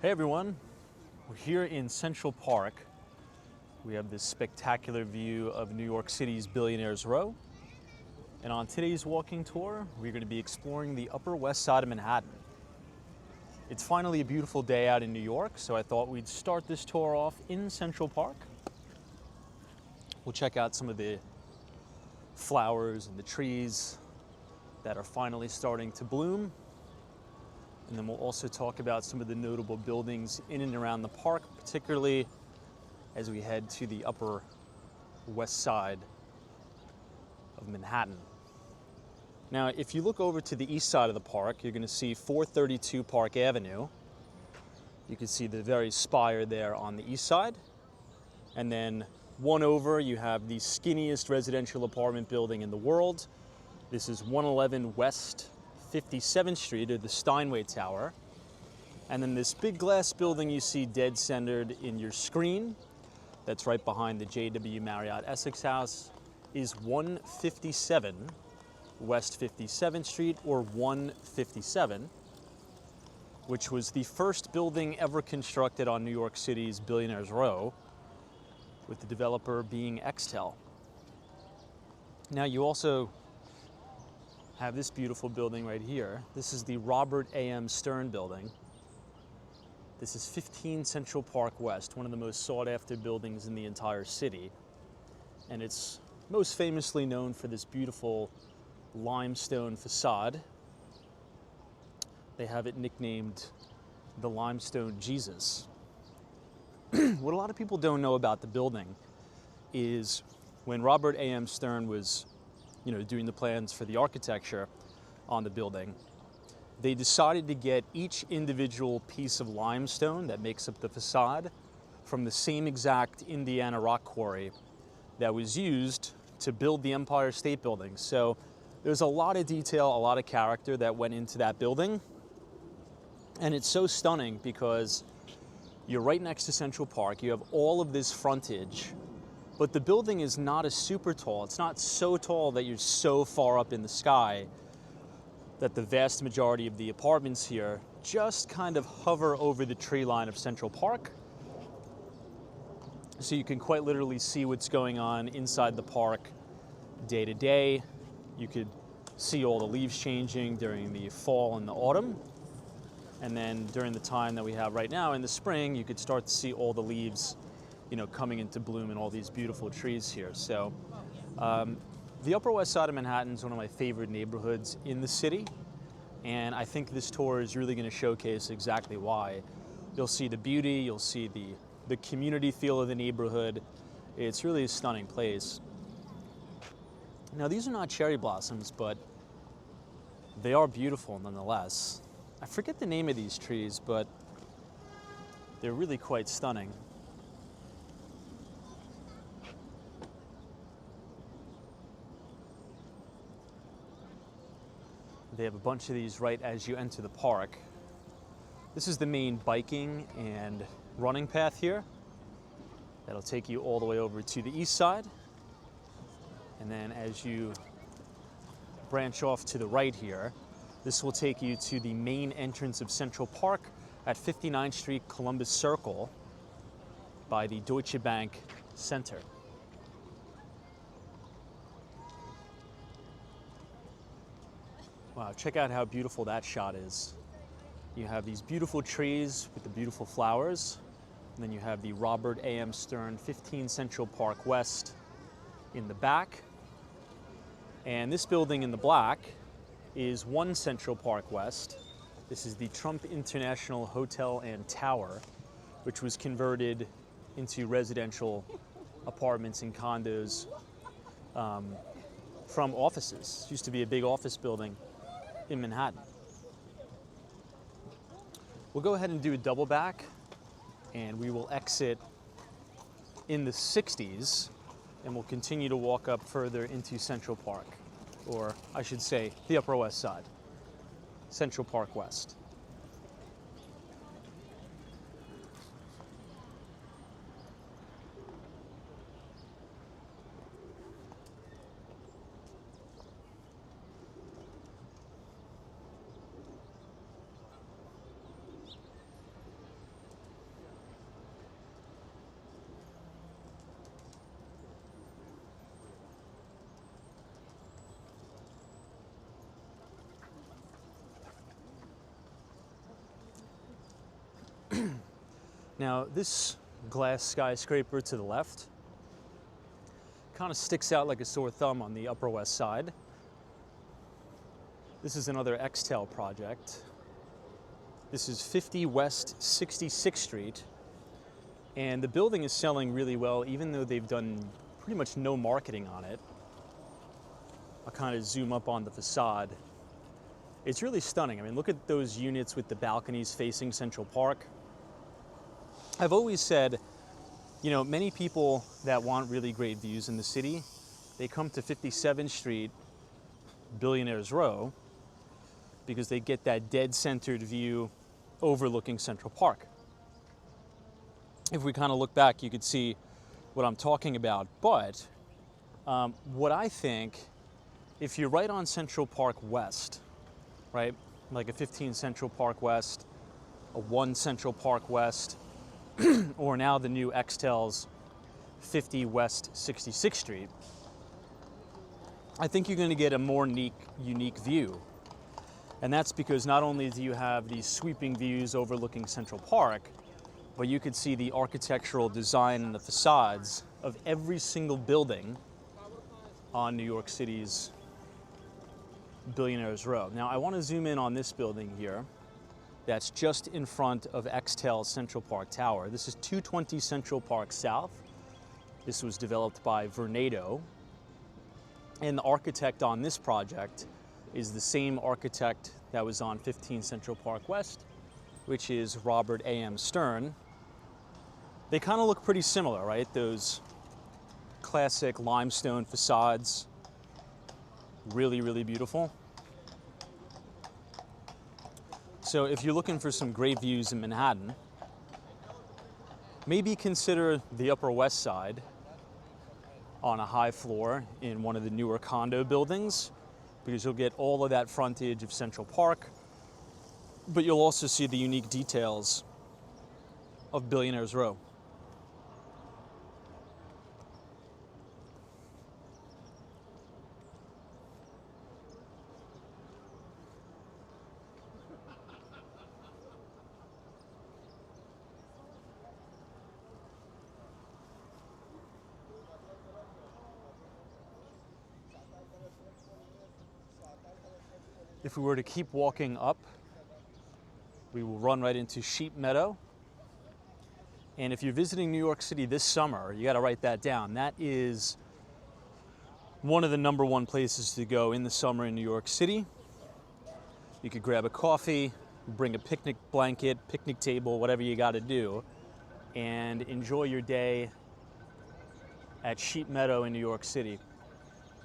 Hey everyone, we're here in Central Park. We have this spectacular view of New York City's Billionaires Row. And on today's walking tour, we're going to be exploring the Upper West Side of Manhattan. It's finally a beautiful day out in New York, so I thought we'd start this tour off in Central Park. We'll check out some of the flowers and the trees that are finally starting to bloom. And then we'll also talk about some of the notable buildings in and around the park, particularly as we head to the Upper West Side of Manhattan. Now, if you look over to the east side of the park, you're going to see 432 Park Avenue. You can see the very spire there on the east side. And then one over, you have the skinniest residential apartment building in the world. This is 111 West 57th Street, or the Steinway Tower. And then this big glass building you see dead centered in your screen, that's right behind the JW Marriott Essex House, is 157 West 57th Street, or 157, which was the first building ever constructed on New York City's Billionaires Row, with the developer being Extel. Now you also have this beautiful building right here. This is the Robert A.M. Stern building. This is 15 Central Park West, one of the most sought after buildings in the entire city. And it's most famously known for this beautiful limestone facade. They have it nicknamed the Limestone Jesus. What a lot of people don't know about the building is when Robert A.M. Stern was doing the plans for the architecture on the building, they decided to get each individual piece of limestone that makes up the facade from the same exact Indiana rock quarry that was used to build the Empire State Building. So there's a lot of detail, a lot of character that went into that building. And it's so stunning because you're right next to Central Park. You have all of this frontage. But the building is not as super tall. It's not so tall that you're so far up in the sky that the vast majority of the apartments here just kind of hover over the tree line of Central Park. So you can quite literally see what's going on inside the park day to day. You could see all the leaves changing during the fall and the autumn. And then during the time that we have right now in the spring, you could start to see all the leaves coming into bloom in all these beautiful trees here. So the Upper West Side of Manhattan is one of my favorite neighborhoods in the city. And I think this tour is really going to showcase exactly why. You'll see the beauty, you'll see the community feel of the neighborhood. It's really a stunning place. Now, these are not cherry blossoms, but they are beautiful nonetheless. I forget the name of these trees, but they're really quite stunning. They have a bunch of these right as you enter the park. This is the main biking and running path here. That'll take you all the way over to the east side. And then as you branch off to the right here, this will take you to the main entrance of Central Park at 59th Street Columbus Circle by the Deutsche Bank Center. Wow, check out how beautiful that shot is. You have these beautiful trees with the beautiful flowers, and then you have the Robert A.M. Stern 15 Central Park West in the back. And this building in the black is 1 Central Park West. This is the Trump International Hotel and Tower, which was converted into residential apartments and condos from offices. It used to be a big office building in Manhattan. We'll go ahead and do a double back, and we will exit in the 60s, and we'll continue to walk up further into Central Park, or I should say the Upper West Side, Central Park West. Now, this glass skyscraper to the left kind of sticks out like a sore thumb on the Upper West Side. This is another Extel project. This is 50 West 66th Street, and the building is selling really well, even though they've done pretty much no marketing on it. I'll kind of zoom up on the facade. It's really stunning. I mean, look at those units with the balconies facing Central Park. I've always said, you know, many people that want really great views in the city, they come to 57th Street, Billionaires Row, because they get that dead-centered view overlooking Central Park. If we kind of look back, you could see what I'm talking about. But what I think, if you're right on Central Park West, right, like a 15 Central Park West, a 1 Central Park West, or now the new Extel's 50 West 66th Street, I think you're going to get a more unique view. And that's because not only do you have these sweeping views overlooking Central Park, but you could see the architectural design and the facades of every single building on New York City's Billionaires Row. Now, I want to zoom in on this building here that's just in front of Extel's Central Park Tower. This is 220 Central Park South. This was developed by Vornado. And the architect on this project is the same architect that was on 15 Central Park West, which is Robert A.M. Stern. They kind of look pretty similar, right? Those classic limestone facades, really, really beautiful. So if you're looking for some great views in Manhattan, maybe consider the Upper West Side on a high floor in one of the newer condo buildings, because you'll get all of that frontage of Central Park, but you'll also see the unique details of Billionaires Row. If we were to keep walking up, we will run right into Sheep Meadow. And if you're visiting New York City this summer, you got to write that down. That is one of the #1 places to go in the summer in New York City. You could grab a coffee, bring a picnic blanket, picnic table, whatever you got to do, and enjoy your day at Sheep Meadow in New York City.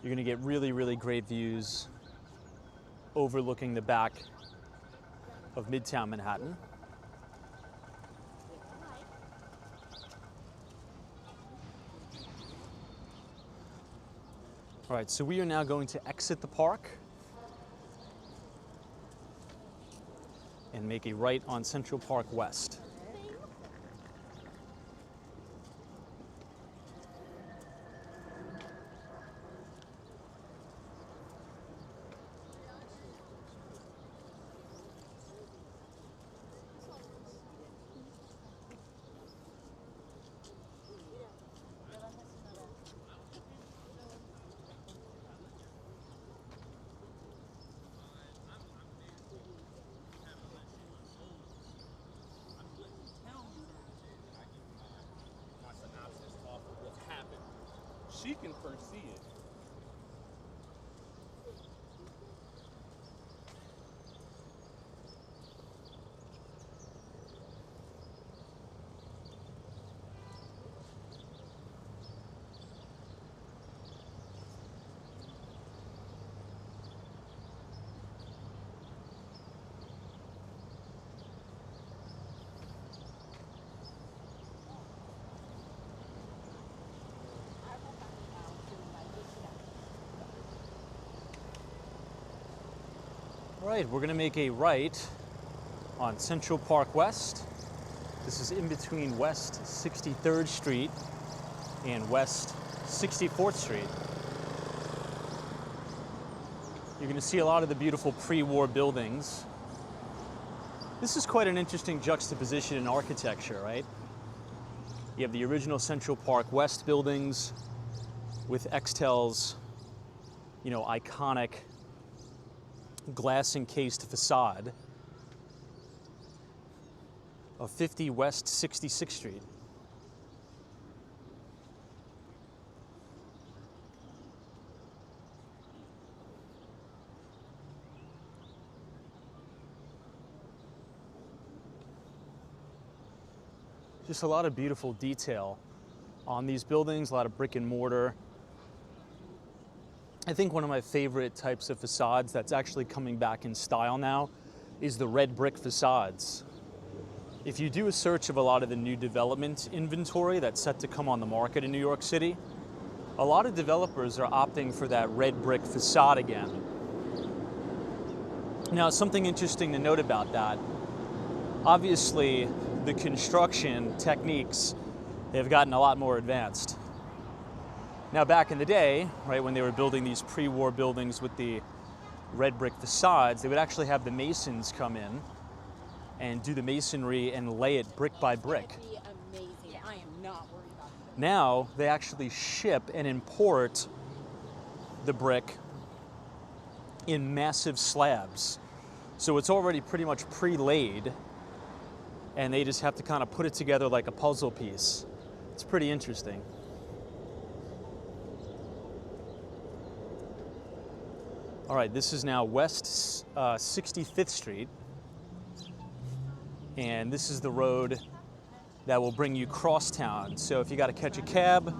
You're going to get really, really great views overlooking the back of Midtown Manhattan. All right, so we are now going to exit the park and make a right on Central Park West. She can foresee it. All right, we're going to make a right on Central Park West. This is in between West 63rd Street and West 64th Street. You're going to see a lot of the beautiful pre-war buildings. This is quite an interesting juxtaposition in architecture, right? You have the original Central Park West buildings with Extel's, iconic glass encased facade of 50 West 66th Street. Just a lot of beautiful detail on these buildings, a lot of brick and mortar. I think one of my favorite types of facades that's actually coming back in style now is the red brick facades. If you do a search of a lot of the new development inventory that's set to come on the market in New York City, a lot of developers are opting for that red brick facade again. Now, something interesting to note about that, obviously the construction techniques have gotten a lot more advanced. Now, back in the day, right, when they were building these pre-war buildings with the red brick facades, they would actually have the masons come in and do the masonry and lay it brick by brick. It's gonna be amazing. I am not worried about it. Now, they actually ship and import the brick in massive slabs. So it's already pretty much pre-laid, and they just have to kind of put it together like a puzzle piece. It's pretty interesting. All right, this is now West 65th Street, and this is the road that will bring you crosstown. So if you got to catch a cab,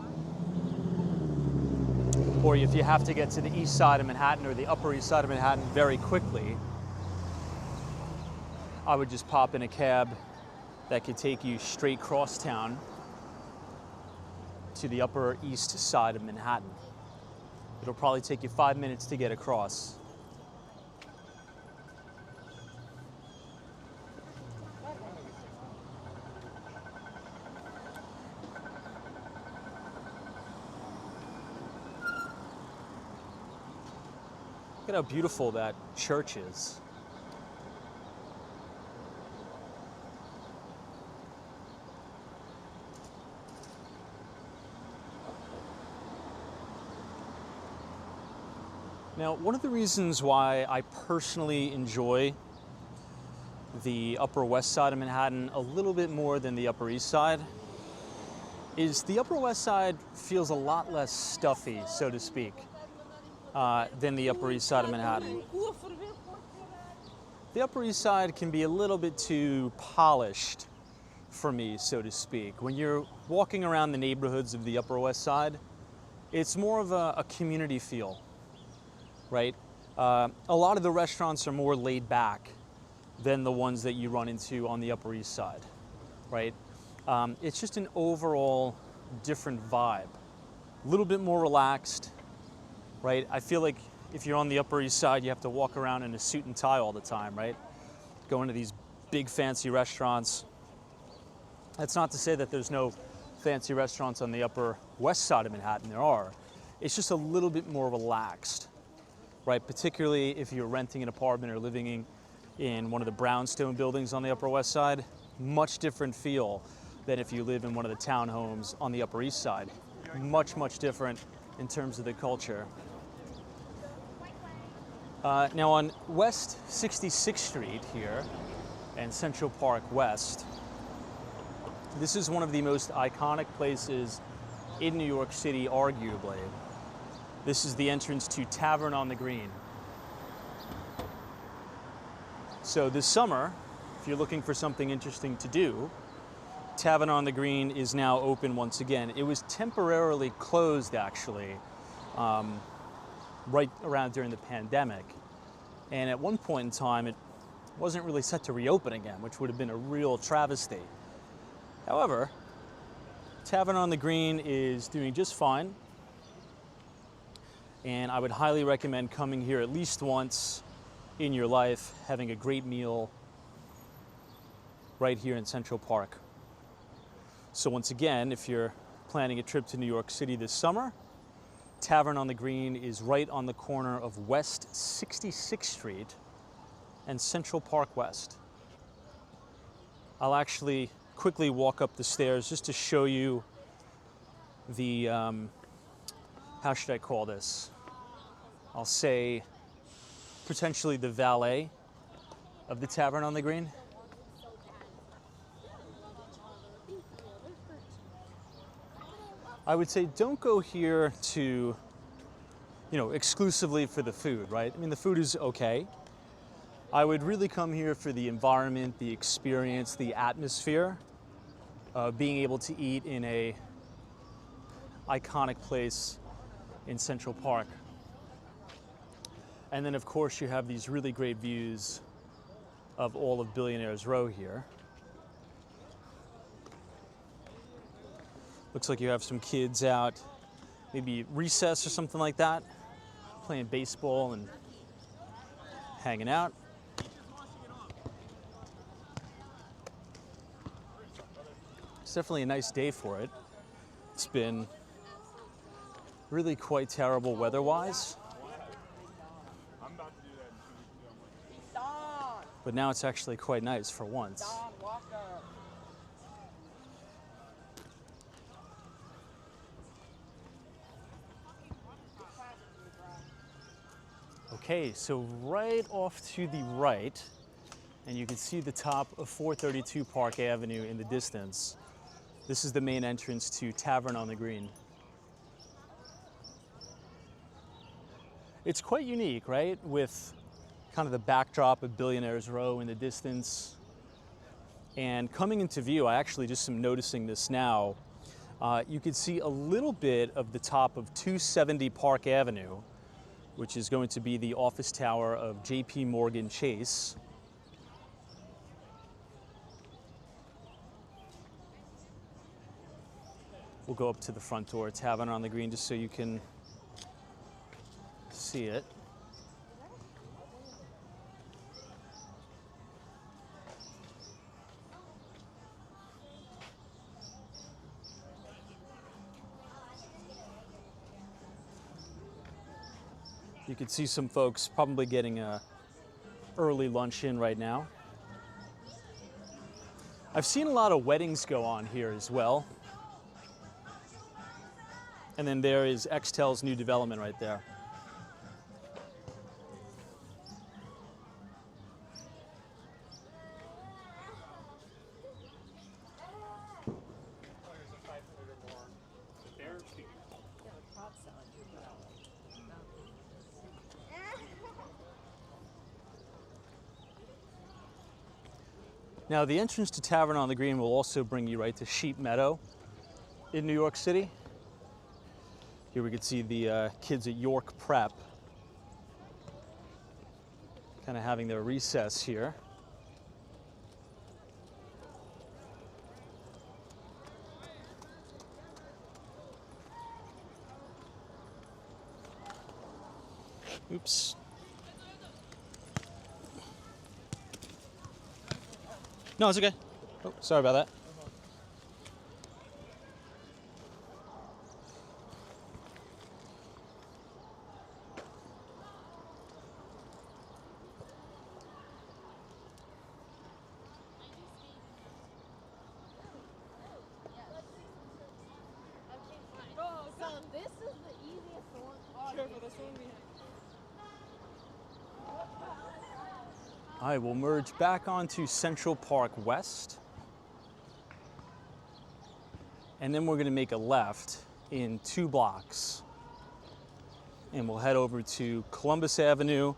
or if you have to get to the east side of Manhattan or the upper east side of Manhattan very quickly, I would just pop in a cab that could take you straight crosstown to the upper east side of Manhattan. It'll probably take you 5 minutes to get across. Look at how beautiful that church is. Now, one of the reasons why I personally enjoy the Upper West Side of Manhattan a little bit more than the Upper East Side is the Upper West Side feels a lot less stuffy, so to speak, than the Upper East Side of Manhattan. The Upper East Side can be a little bit too polished for me, so to speak. When you're walking around the neighborhoods of the Upper West Side, it's more of a community feel. Right? A lot of the restaurants are more laid back than the ones that you run into on the Upper East Side, right? It's just an overall different vibe. A little bit more relaxed, right? I feel like if you're on the Upper East Side, you have to walk around in a suit and tie all the time, right? Going to these big fancy restaurants. That's not to say that there's no fancy restaurants on the Upper West Side of Manhattan. There are. It's just a little bit more relaxed. Right, particularly if you're renting an apartment or living in one of the brownstone buildings on the Upper West Side, much different feel than if you live in one of the townhomes on the Upper East Side. Much, much different in terms of the culture. Now on West 66th Street here and Central Park West, this is one of the most iconic places in New York City, arguably. This is the entrance to Tavern on the Green. So this summer, if you're looking for something interesting to do, Tavern on the Green is now open once again. It was temporarily closed, actually, right around during the pandemic. And at one point in time, it wasn't really set to reopen again, which would have been a real travesty. However, Tavern on the Green is doing just fine. And I would highly recommend coming here at least once in your life, having a great meal right here in Central Park. So once again, if you're planning a trip to New York City this summer, Tavern on the Green is right on the corner of West 66th Street and Central Park West. I'll actually quickly walk up the stairs just to show you the, how should I call this? I'll say potentially the valet of the Tavern on the Green. I would say don't go here to, exclusively for the food, right? I mean, the food is okay. I would really come here for the environment, the experience, the atmosphere, being able to eat in a iconic place in Central Park. And then of course you have these really great views of all of Billionaires Row here. Looks like you have some kids out, maybe recess or something like that, playing baseball and hanging out. It's definitely a nice day for it. It's been really quite terrible weather-wise. But now it's actually quite nice for once. Okay, so right off to the right, and you can see the top of 432 Park Avenue in the distance. This is the main entrance to Tavern on the Green. It's quite unique, right? With kind of the backdrop of Billionaires Row in the distance. And coming into view, I actually just am noticing this now. You can see a little bit of the top of 270 Park Avenue, which is going to be the office tower of J.P. Morgan Chase. We'll go up to the front door, Tavern on the Green, just so you can see it. You can see some folks probably getting a early lunch in right now. I've seen a lot of weddings go on here as well. And then there is Extel's new development right there. Now, the entrance to Tavern on the Green will also bring you right to Sheep Meadow in New York City. Here we can see the kids at York Prep kind of having their recess here. Oops. No, it's okay. Oh, sorry about that. So this is the easiest one. Sure, for this one we have. All right, we'll merge back onto Central Park West. And then we're going to make a left in 2 blocks. And we'll head over to Columbus Avenue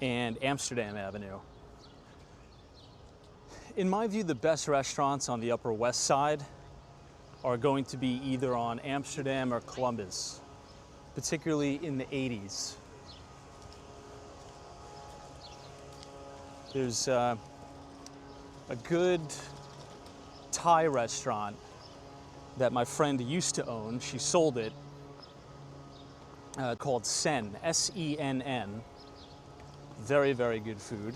and Amsterdam Avenue. In my view, the best restaurants on the Upper West Side are going to be either on Amsterdam or Columbus, particularly in the 80s. There's a good Thai restaurant that my friend used to own. She sold it, called Sen, S-E-N-N. Very, very good food.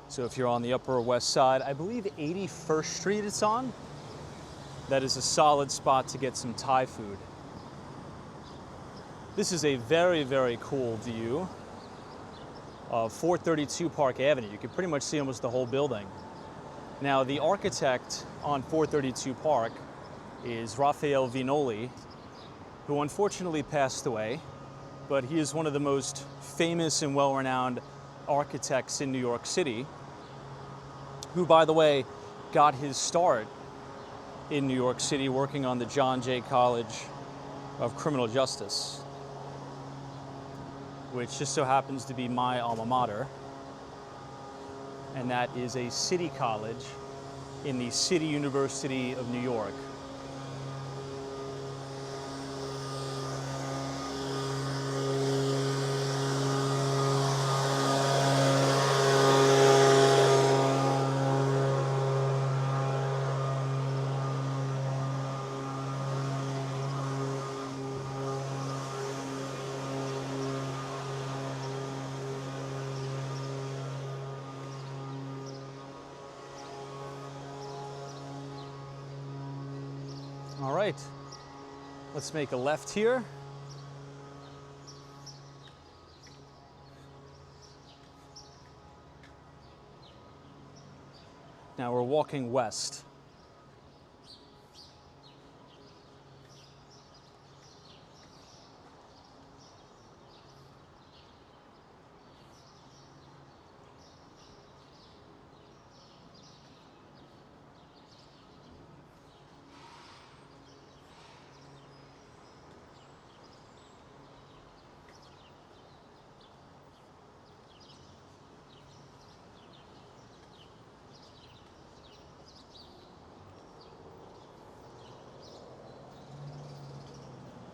So if you're on the Upper West Side, I believe 81st Street it's on, that is a solid spot to get some Thai food. This is a very, very cool view of 432 Park Avenue. You can pretty much see almost the whole building. Now, the architect on 432 Park is Raphael Vignoli, who unfortunately passed away, but he is one of the most famous and well-renowned architects in New York City, who, by the way, got his start in New York City working on the John Jay College of Criminal Justice, which just so happens to be my alma mater, and that is a city college in the City University of New York. All right, let's make a left here. Now we're walking west.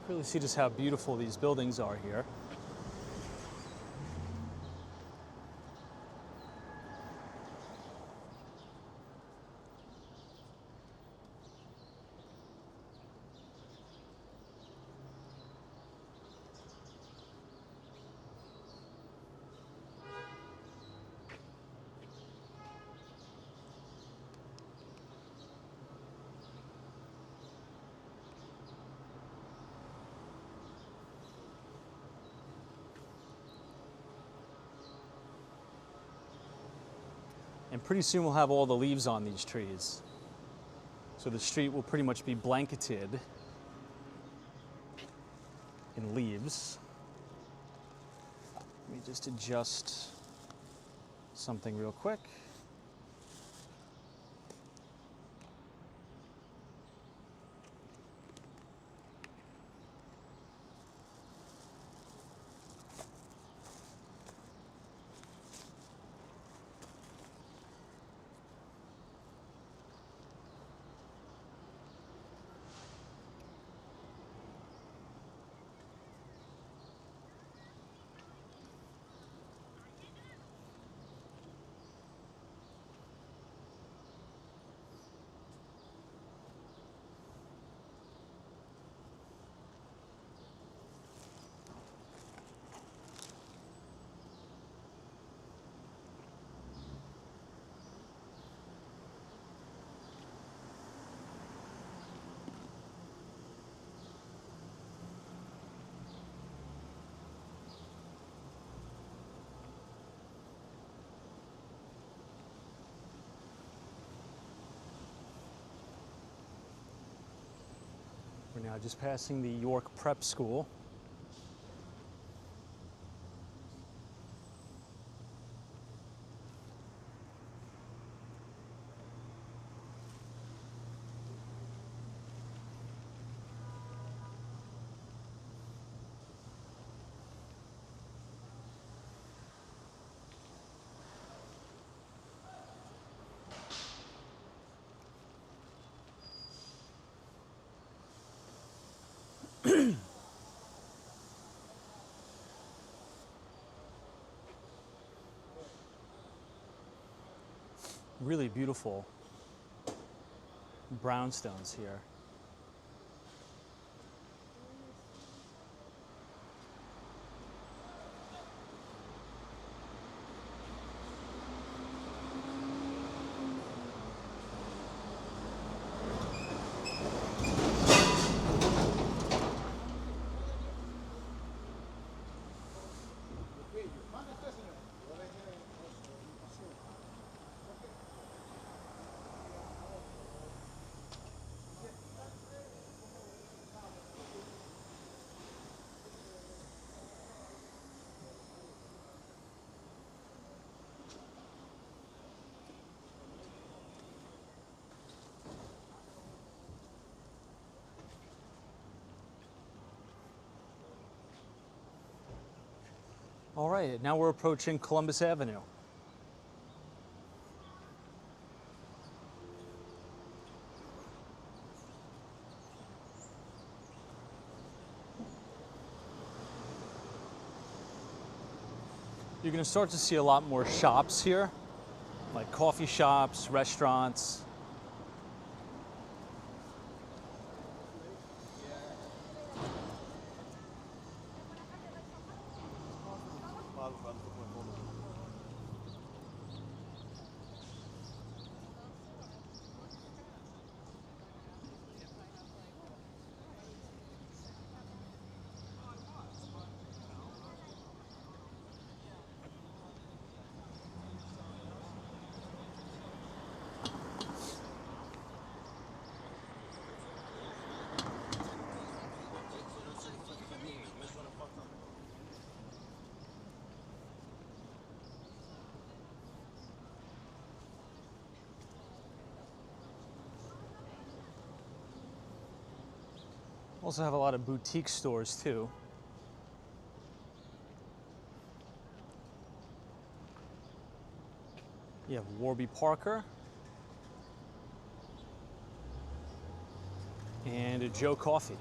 Really see just how beautiful these buildings are here. And pretty soon we'll have all the leaves on these trees. So the street will pretty much be blanketed in leaves. Let me just adjust something real quick. We're now just passing the York Prep School. Really beautiful brownstones here. All right, now we're approaching Columbus Avenue. You're going to start to see a lot more shops here, like coffee shops, restaurants. Also have a lot of boutique stores too. You have Warby Parker and a Joe Coffee.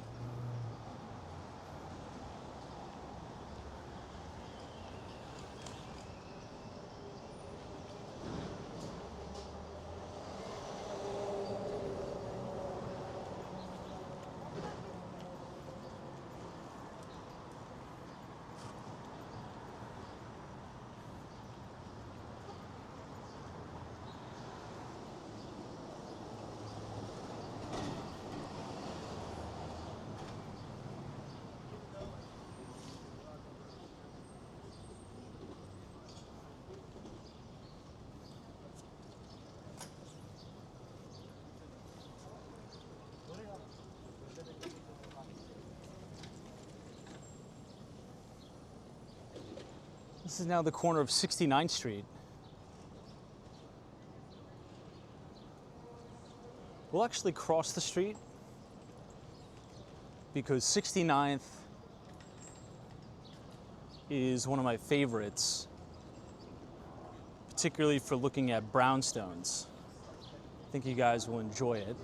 This is now the corner of 69th Street. We'll actually cross the street because 69th is one of my favorites, particularly for looking at brownstones. I think you guys will enjoy it.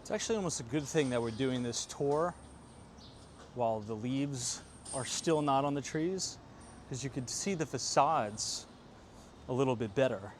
It's actually almost a good thing that we're doing this tour while the leaves are still not on the trees, because you could see the facades a little bit better.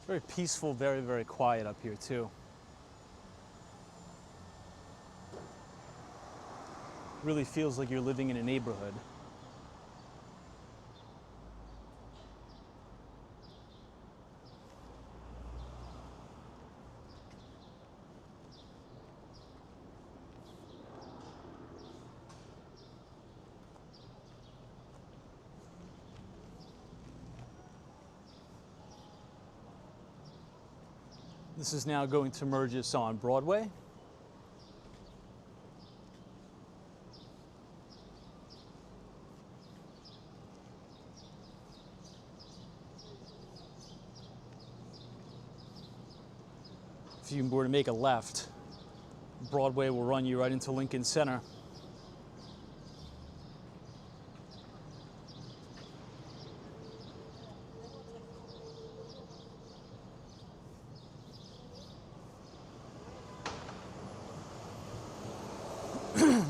Very peaceful, very, very quiet up here too. Really feels like you're living in a neighborhood. This is now going to merge us on Broadway. If you were to make a left, Broadway will run you right into Lincoln Center.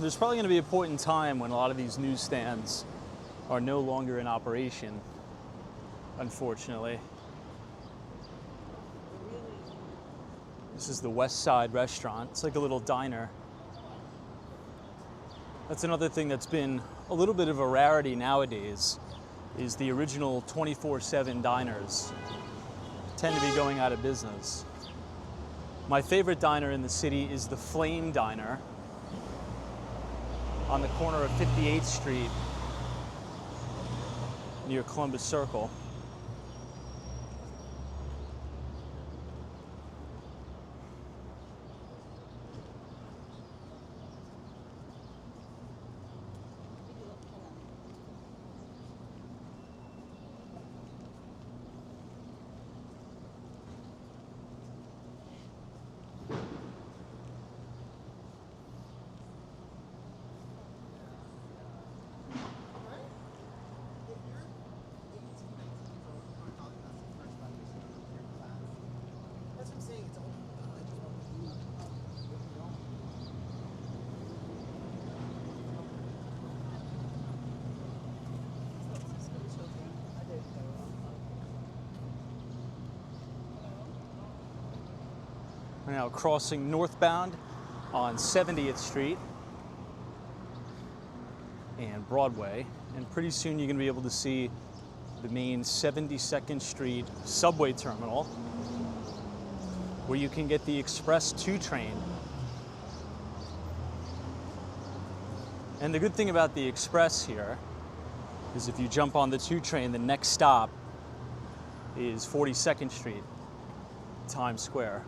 There's probably going to be a point in time when a lot of these newsstands are no longer in operation, unfortunately. This is the West Side restaurant. It's like a little diner. That's another thing that's been a little bit of a rarity nowadays, is the original 24/7 diners tend to be going out of business. My favorite diner in the city is the Flame Diner on the corner of 58th Street near Columbus Circle. We're now crossing northbound on 70th Street and Broadway, and pretty soon you're going to be able to see the main 72nd Street subway terminal, where you can get the Express 2 train. And the good thing about the Express here is if you jump on the 2 train, the next stop is 42nd Street, Times Square.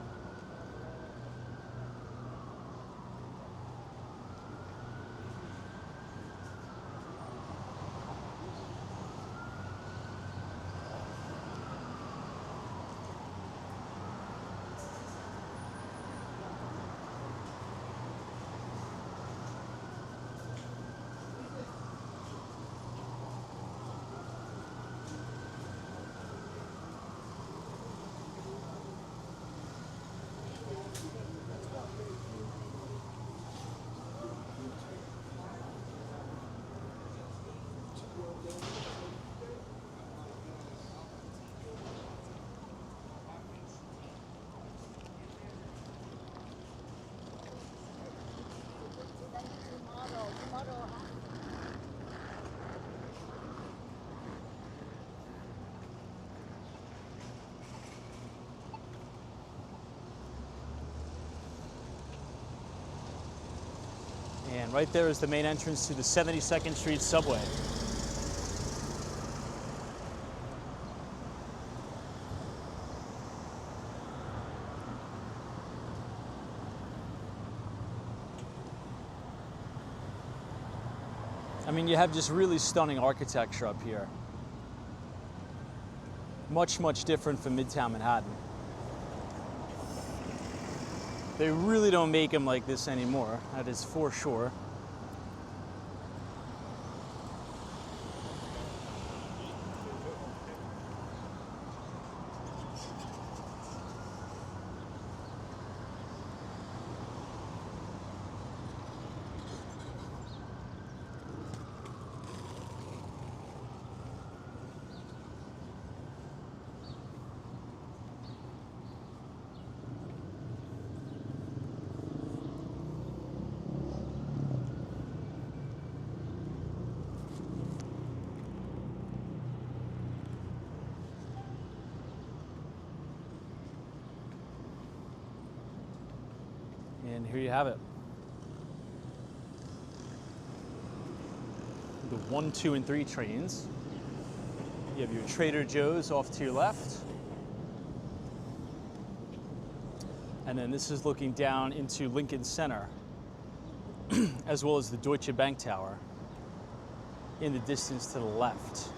And right there is the main entrance to the 72nd Street subway. I mean, you have just really stunning architecture up here. Much, much different from Midtown Manhattan. They really don't make them like this anymore, that is for sure. And here you have it. The 1, 2, and 3 trains. You have your Trader Joe's off to your left. And then this is looking down into Lincoln Center, as well as the Deutsche Bank Tower in the distance to the left.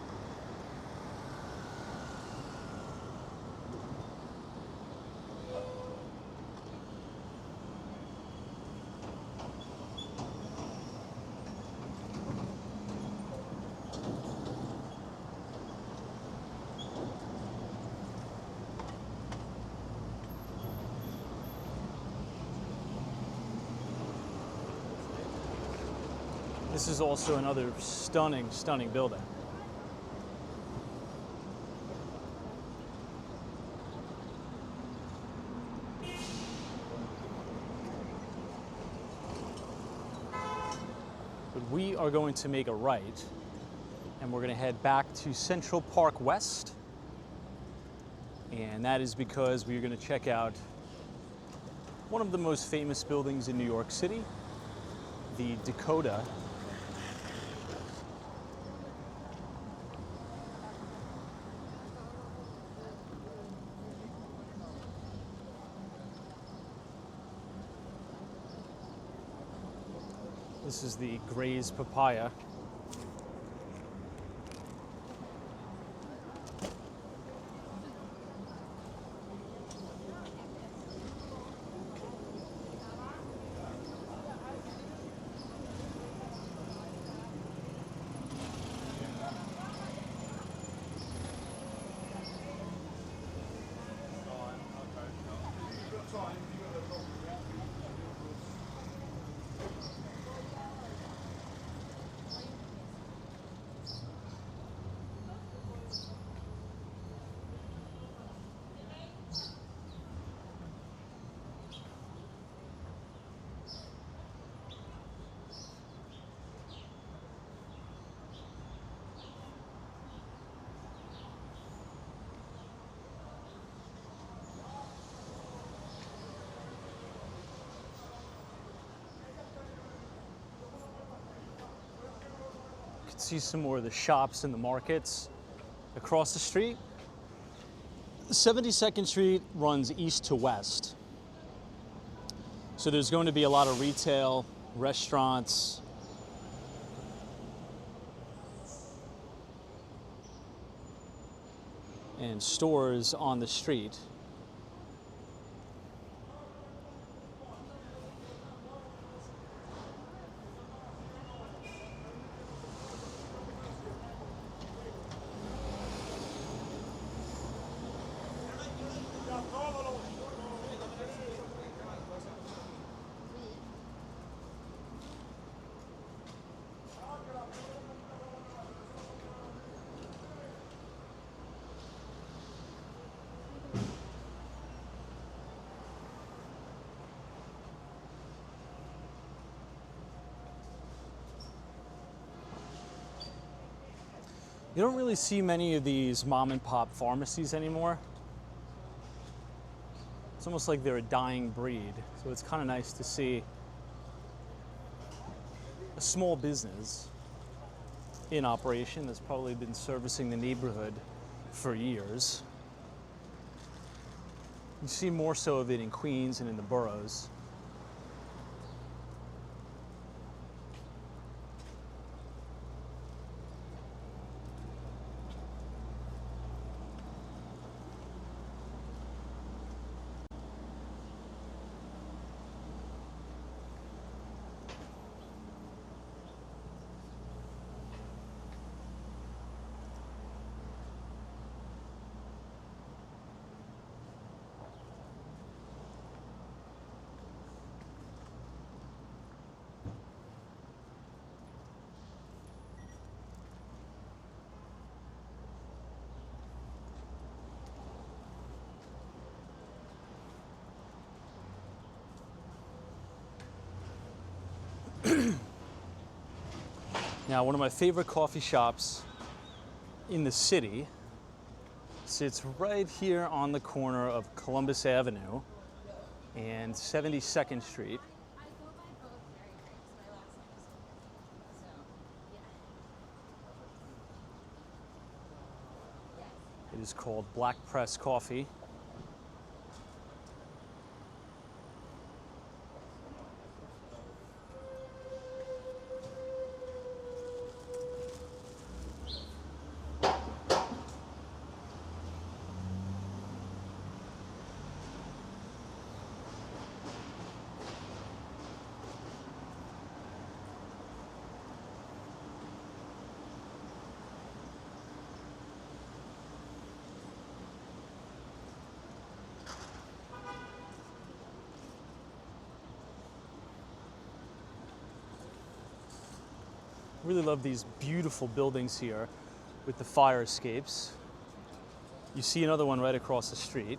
This is also another stunning, stunning building. But we are going to make a right, and we're going to head back to Central Park West. And that is because we're going to check out one of the most famous buildings in New York City, the Dakota. This is the Gray's Papaya. You can see some more of the shops and the markets across the street. 72nd Street runs east to west. So there's going to be a lot of retail, restaurants, and stores on the street. You don't really see many of these mom and pop pharmacies anymore. It's almost like they're a dying breed. So it's kind of nice to see a small business in operation that's probably been servicing the neighborhood for years. You see more so of it in Queens and in the boroughs. Now, one of my favorite coffee shops in the city sits right here on the corner of Columbus Avenue and 72nd Street. I go by both Mary Grace. My last name is so yeah. It is called Black Press Coffee. Really love these beautiful buildings here with the fire escapes. You see another one right across the street.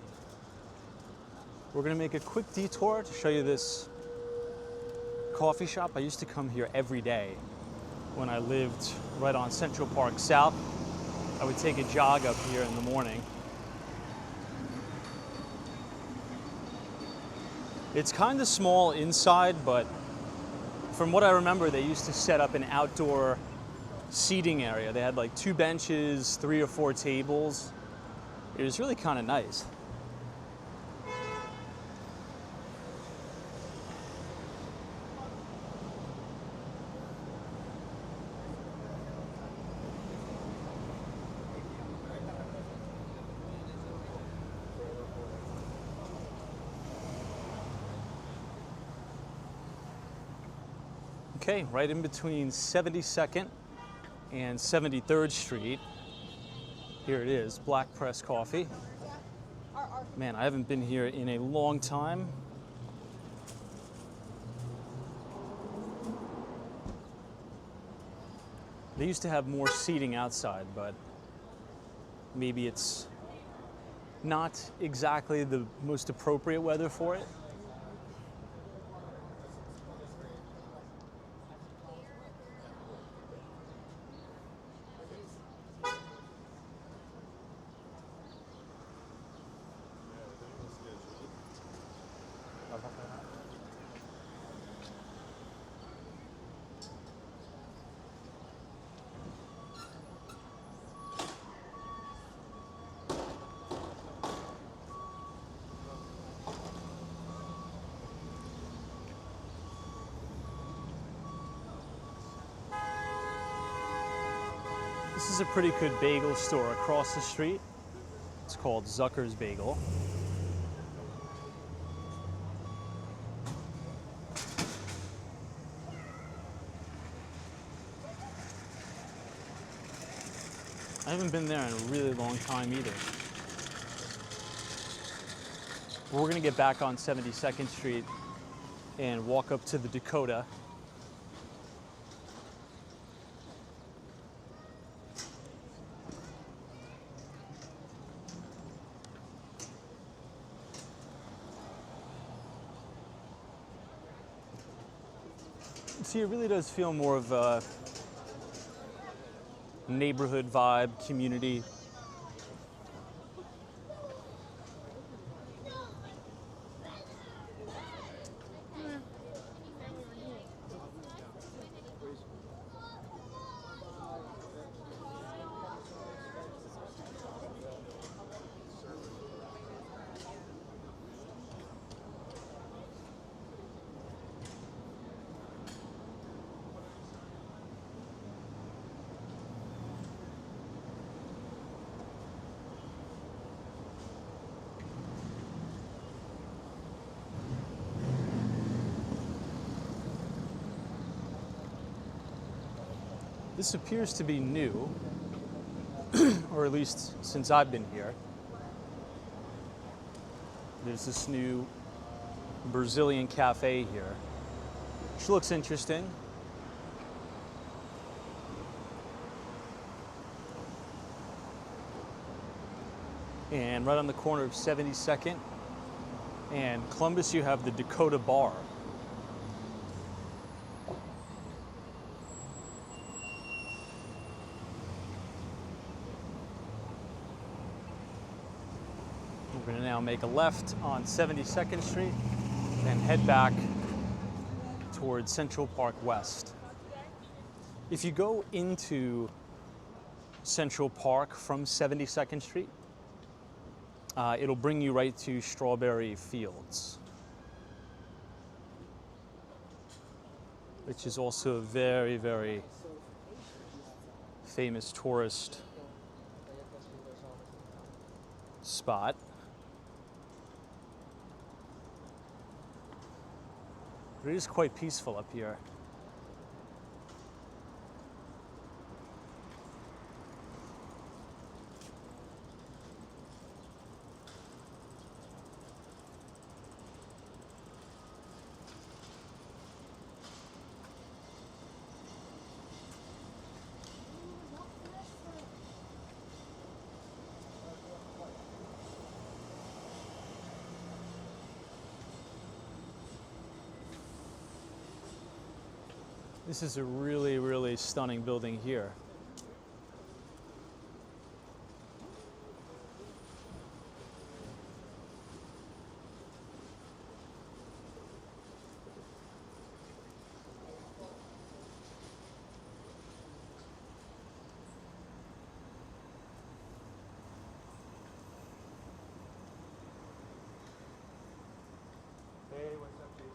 We're gonna make a quick detour to show you this coffee shop. I used to come here every day when I lived right on Central Park South. I would take a jog up here in the morning. It's kind of small inside, but from what I remember, they used to set up an outdoor seating area. They had like 2 benches, 3 or 4 tables. It was really kind of nice. Okay, right in between 72nd and 73rd Street. Here it is, Black Press Coffee. Man, I haven't been here in a long time. They used to have more seating outside, but maybe it's not exactly the most appropriate weather for it. This is a pretty good bagel store across the street. It's called Zucker's Bagel. I haven't been there in a really long time either. We're gonna get back on 72nd Street and walk up to the Dakota. See, it really does feel more of a neighborhood vibe, community. This appears to be new, or at least since I've been here. There's this new Brazilian cafe here, which looks interesting. And right on the corner of 72nd and Columbus, you have the Dakota Bar. We're going to now make a left on 72nd Street and head back towards Central Park West. If you go into Central Park from 72nd Street, it'll bring you right to Strawberry Fields, which is also a very, very famous tourist spot. But it is quite peaceful up here. This is a really, really stunning building here. Hey, what's up, Jason?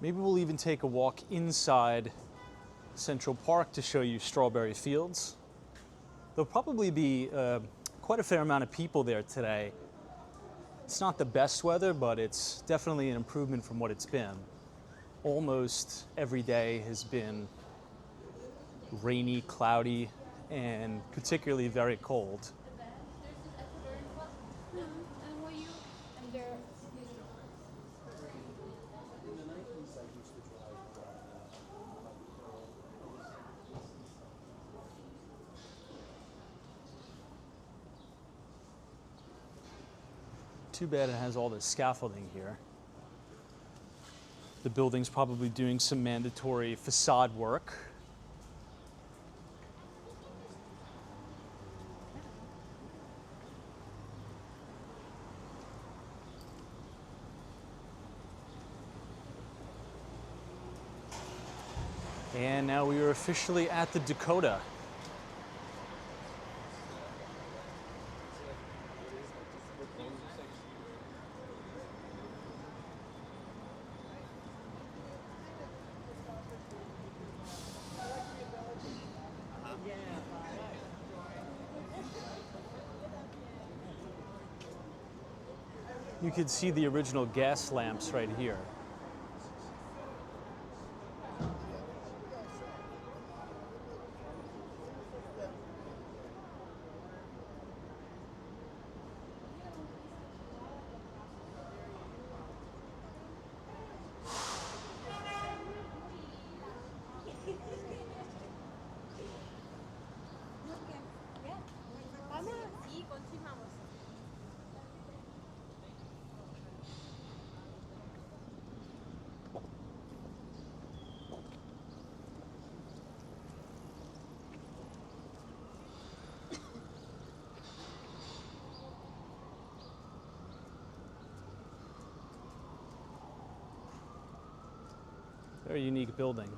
Maybe we'll even take a walk inside Central Park to show you Strawberry Fields. There'll probably be quite a fair amount of people there today. It's not the best weather, but it's definitely an improvement from what it's been. Almost every day has been rainy, cloudy, and particularly very cold. Too bad it has all this scaffolding here. The building's probably doing some mandatory facade work. And now we are officially at the Dakota. You can see the original gas lamps right here. Very unique building.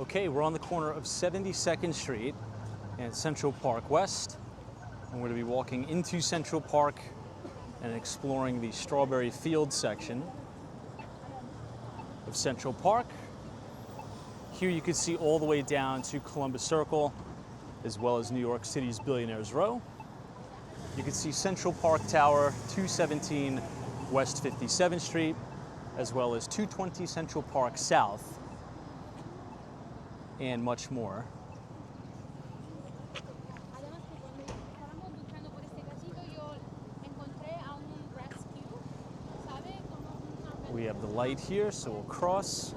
Okay, we're on the corner of 72nd Street and Central Park West. And we're going to be walking into Central Park and exploring the Strawberry Fields section of Central Park. Here you can see all the way down to Columbus Circle, as well as New York City's Billionaires Row. You can see Central Park Tower, 217 West 57th Street, as well as 220 Central Park South, and much more. We have the light here, so we'll cross.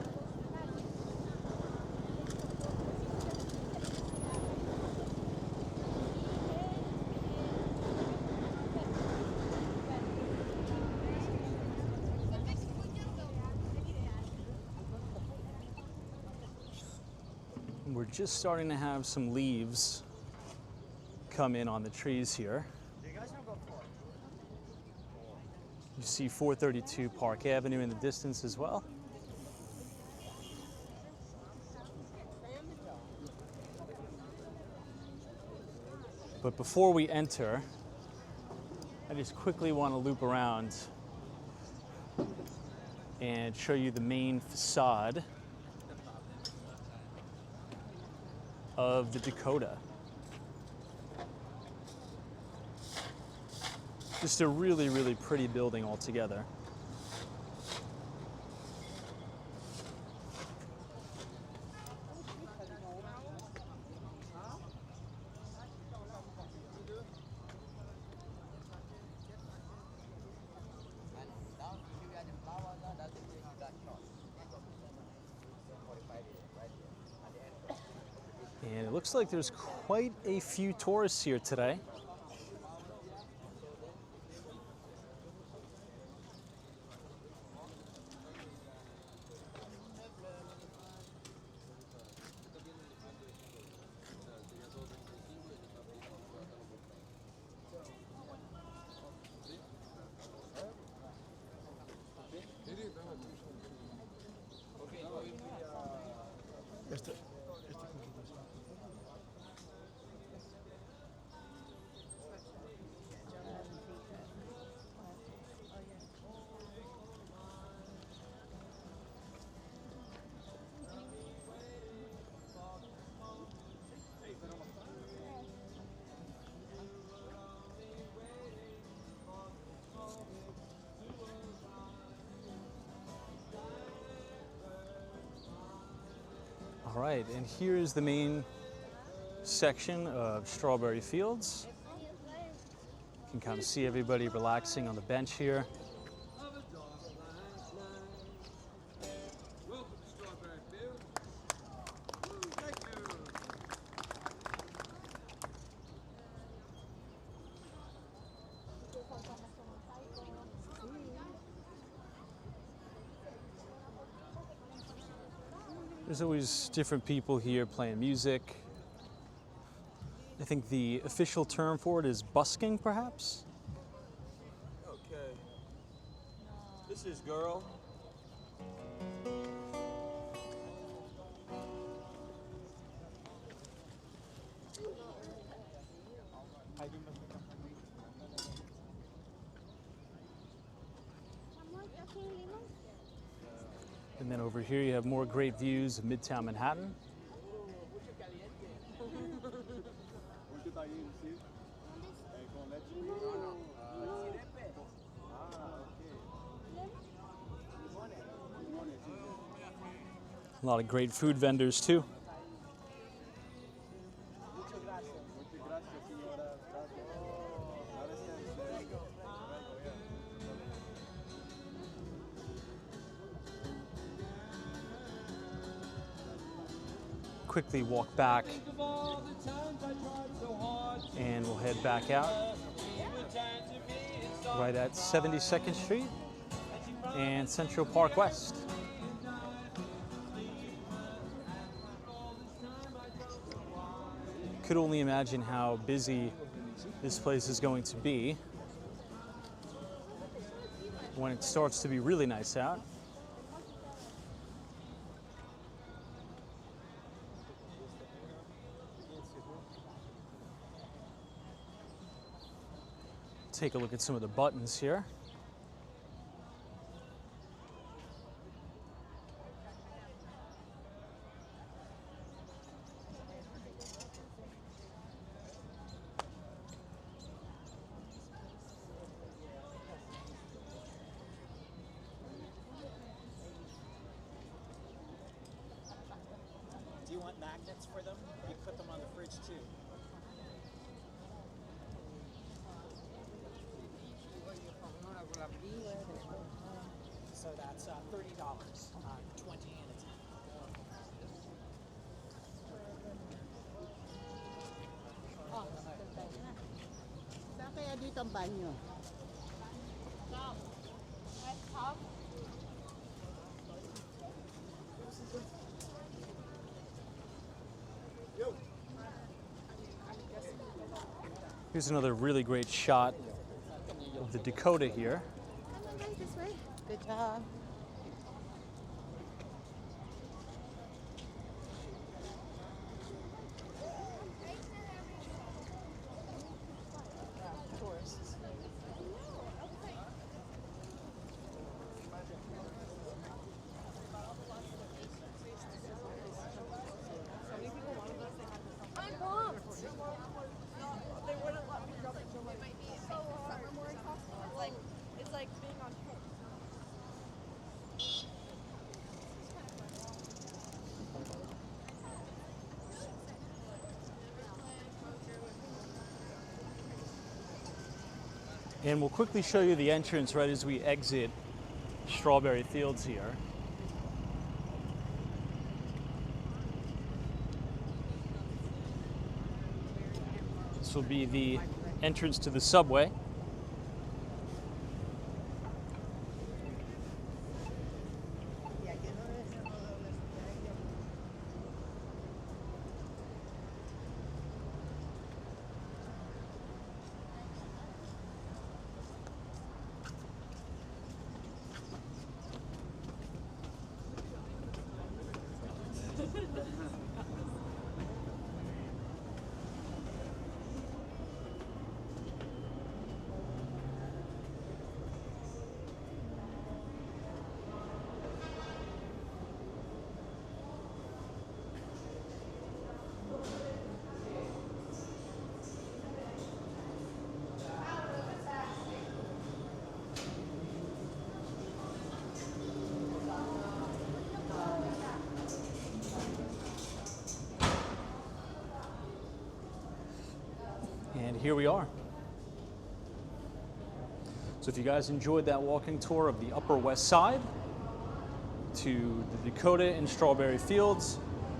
We're just starting to have some leaves come in on the trees here. You see 432 Park Avenue in the distance as well. But before we enter, I just quickly want to loop around and show you the main facade of the Dakota. Just a really, really pretty building altogether. And it looks like there's quite a few tourists here today. All right, and here's the main section of Strawberry Fields. You can kind of see everybody relaxing on the bench here. There's always different people here playing music. I think the official term for it is busking, perhaps? Okay. This is girl. And then over here you have more great views of Midtown Manhattan. A lot of great food vendors too. Quickly walk back and we'll head back out right at 72nd Street and Central Park West. Could only imagine how busy this place is going to be when it starts to be really nice out. Take a look at some of the buttons here. Do you want magnets for them? You put them on the fridge too. So that's $30, 20 and a 10. Saan kaya dito ang banyo? Here's another really great shot of the Dakota here. This way. Good job. And we'll quickly show you the entrance right as we exit Strawberry Fields here. This will be the entrance to the subway. And here we are. So if you guys enjoyed that walking tour of the Upper West Side to the Dakota and Strawberry Fields,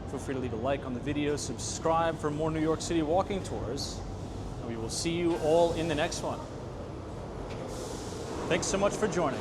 feel free to leave a like on the video, subscribe for more New York City walking tours, and we will see you all in the next one. Thanks so much for joining.